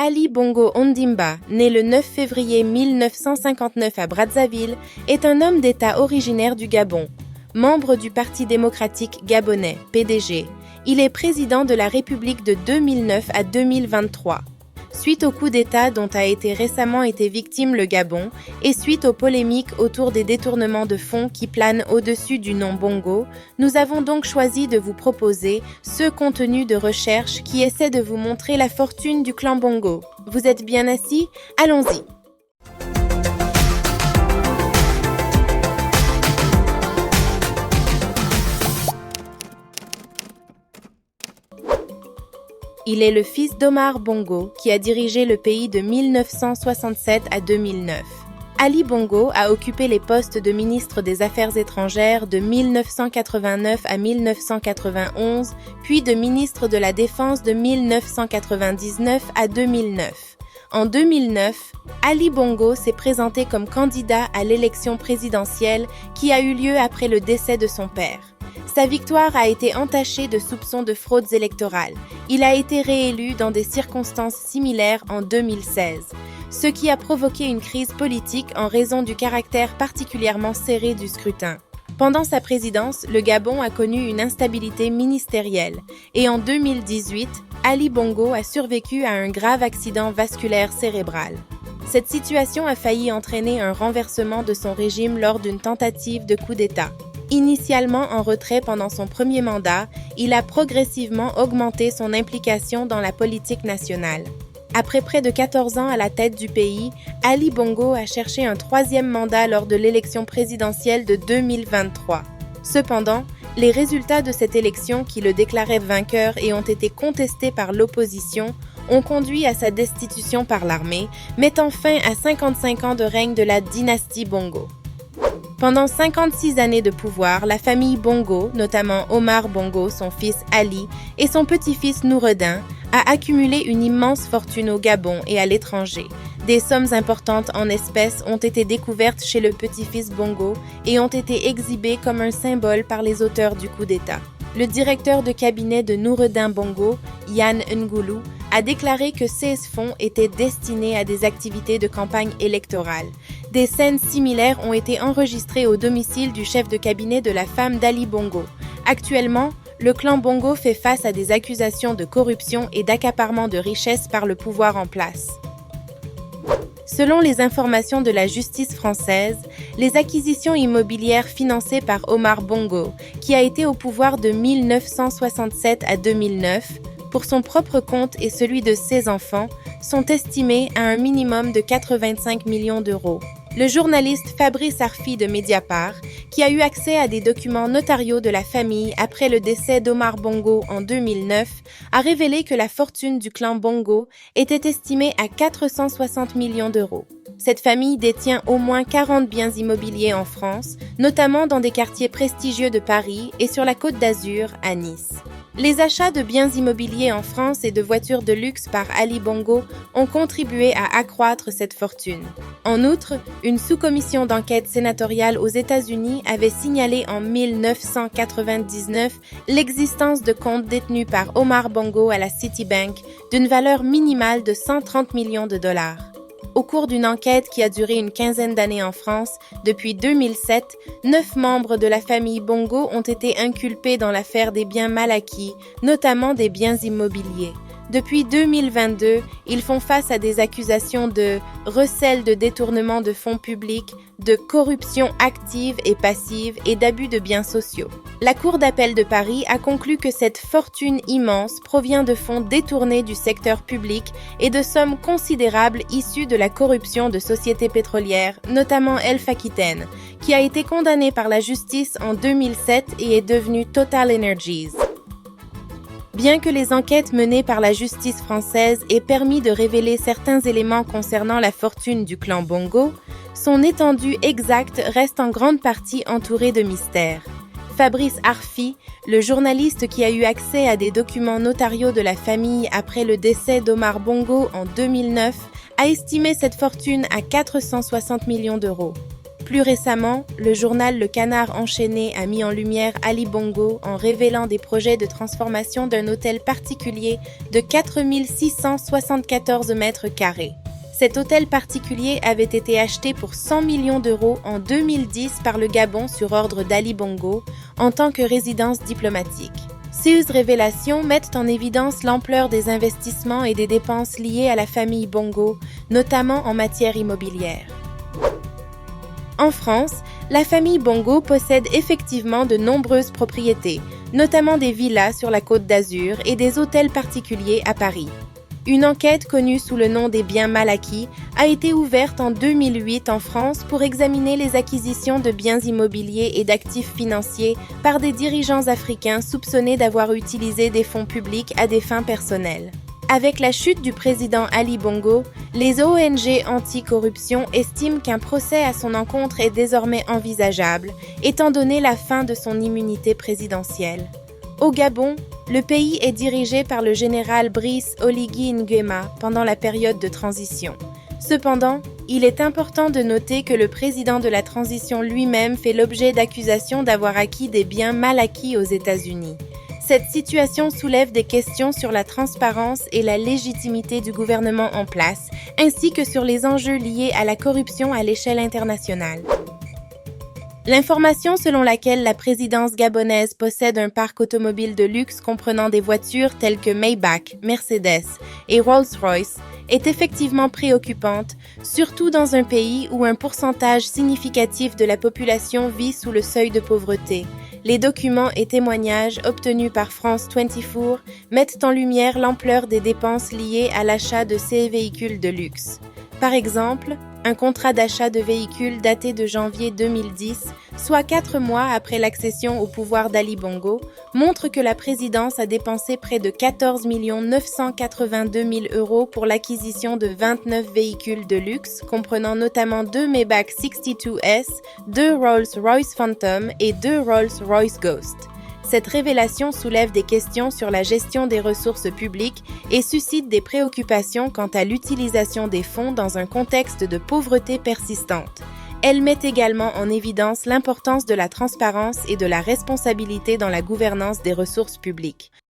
Ali Bongo Ondimba, né le 9 février 1959 à Brazzaville, est un homme d'État originaire du Gabon. Membre du Parti démocratique gabonais, PDG, il est président de la République de 2009 à 2023. Suite au coup d'État dont a récemment été victime le Gabon et suite aux polémiques autour des détournements de fonds qui planent au-dessus du nom Bongo, nous avons donc choisi de vous proposer ce contenu de recherche qui essaie de vous montrer la fortune du clan Bongo. Vous êtes bien assis? Allons-y! Il est le fils d'Omar Bongo qui a dirigé le pays de 1967 à 2009. Ali Bongo a occupé les postes de ministre des Affaires étrangères de 1989 à 1991, puis de ministre de la Défense de 1999 à 2009. En 2009, Ali Bongo s'est présenté comme candidat à l'élection présidentielle qui a eu lieu après le décès de son père. Sa victoire a été entachée de soupçons de fraudes électorales. Il a été réélu dans des circonstances similaires en 2016, ce qui a provoqué une crise politique en raison du caractère particulièrement serré du scrutin. Pendant sa présidence, le Gabon a connu une instabilité ministérielle et en 2018, Ali Bongo a survécu à un grave accident vasculaire cérébral. Cette situation a failli entraîner un renversement de son régime lors d'une tentative de coup d'État. Initialement en retrait pendant son premier mandat, il a progressivement augmenté son implication dans la politique nationale. Après près de 14 ans à la tête du pays, Ali Bongo a cherché un troisième mandat lors de l'élection présidentielle de 2023. Cependant, les résultats de cette élection qui le déclaraient vainqueur et ont été contestés par l'opposition ont conduit à sa destitution par l'armée, mettant fin à 55 ans de règne de la dynastie Bongo. Pendant 56 années de pouvoir, la famille Bongo, notamment Omar Bongo, son fils Ali, et son petit-fils Noureddin, a accumulé une immense fortune au Gabon et à l'étranger. Des sommes importantes en espèces ont été découvertes chez le petit-fils Bongo et ont été exhibées comme un symbole par les auteurs du coup d'État. Le directeur de cabinet de Noureddin Bongo, Yann Ngoulou, a déclaré que ces fonds étaient destinés à des activités de campagne électorale. Des scènes similaires ont été enregistrées au domicile du chef de cabinet de la femme d'Ali Bongo. Actuellement, le clan Bongo fait face à des accusations de corruption et d'accaparement de richesses par le pouvoir en place. Selon les informations de la justice française, les acquisitions immobilières financées par Omar Bongo, qui a été au pouvoir de 1967 à 2009, pour son propre compte et celui de ses enfants, sont estimées à un minimum de 85 millions d'euros. Le journaliste Fabrice Arfi de Mediapart, qui a eu accès à des documents notariaux de la famille après le décès d'Omar Bongo en 2009, a révélé que la fortune du clan Bongo était estimée à 460 millions d'euros. Cette famille détient au moins 40 biens immobiliers en France, notamment dans des quartiers prestigieux de Paris et sur la Côte d'Azur, à Nice. Les achats de biens immobiliers en France et de voitures de luxe par Ali Bongo ont contribué à accroître cette fortune. En outre, une sous-commission d'enquête sénatoriale aux États-Unis avait signalé en 1999 l'existence de comptes détenus par Omar Bongo à la Citibank d'une valeur minimale de 130 millions de dollars. Au cours d'une enquête qui a duré une quinzaine d'années en France, depuis 2007, 9 membres de la famille Bongo ont été inculpés dans l'affaire des biens mal acquis, notamment des biens immobiliers. Depuis 2022, ils font face à des accusations de recel de détournement de fonds publics, de corruption active et passive et d'abus de biens sociaux. La Cour d'appel de Paris a conclu que cette fortune immense provient de fonds détournés du secteur public et de sommes considérables issues de la corruption de sociétés pétrolières, notamment Elf Aquitaine, qui a été condamnée par la justice en 2007 et est devenue Total Energies. Bien que les enquêtes menées par la justice française aient permis de révéler certains éléments concernant la fortune du clan Bongo, son étendue exacte reste en grande partie entourée de mystères. Fabrice Arfi, le journaliste qui a eu accès à des documents notariaux de la famille après le décès d'Omar Bongo en 2009, a estimé cette fortune à 460 millions d'euros. Plus récemment, le journal Le Canard enchaîné a mis en lumière Ali Bongo en révélant des projets de transformation d'un hôtel particulier de 4 674 mètres carrés. Cet hôtel particulier avait été acheté pour 100 millions d'euros en 2010 par le Gabon sur ordre d'Ali Bongo en tant que résidence diplomatique. Ces révélations mettent en évidence l'ampleur des investissements et des dépenses liées à la famille Bongo, notamment en matière immobilière. En France, la famille Bongo possède effectivement de nombreuses propriétés, notamment des villas sur la Côte d'Azur et des hôtels particuliers à Paris. Une enquête connue sous le nom des biens mal acquis a été ouverte en 2008 en France pour examiner les acquisitions de biens immobiliers et d'actifs financiers par des dirigeants africains soupçonnés d'avoir utilisé des fonds publics à des fins personnelles. Avec la chute du président Ali Bongo, les ONG anti-corruption estiment qu'un procès à son encontre est désormais envisageable, étant donné la fin de son immunité présidentielle. Au Gabon, le pays est dirigé par le général Brice Oligui Nguema pendant la période de transition. Cependant, il est important de noter que le président de la transition lui-même fait l'objet d'accusations d'avoir acquis des biens mal acquis aux États-Unis. Cette situation soulève des questions sur la transparence et la légitimité du gouvernement en place, ainsi que sur les enjeux liés à la corruption à l'échelle internationale. L'information selon laquelle la présidence gabonaise possède un parc automobile de luxe comprenant des voitures telles que Maybach, Mercedes et Rolls-Royce est effectivement préoccupante, surtout dans un pays où un pourcentage significatif de la population vit sous le seuil de pauvreté. Les documents et témoignages obtenus par France 24 mettent en lumière l'ampleur des dépenses liées à l'achat de ces véhicules de luxe. Par exemple, un contrat d'achat de véhicules daté de janvier 2010, soit 4 mois après l'accession au pouvoir d'Ali Bongo, montre que la présidence a dépensé près de 14 982 000 euros pour l'acquisition de 29 véhicules de luxe, comprenant notamment 2 Maybach 62S, 2 Rolls-Royce Phantom et 2 Rolls-Royce Ghost. Cette révélation soulève des questions sur la gestion des ressources publiques et suscite des préoccupations quant à l'utilisation des fonds dans un contexte de pauvreté persistante. Elle met également en évidence l'importance de la transparence et de la responsabilité dans la gouvernance des ressources publiques.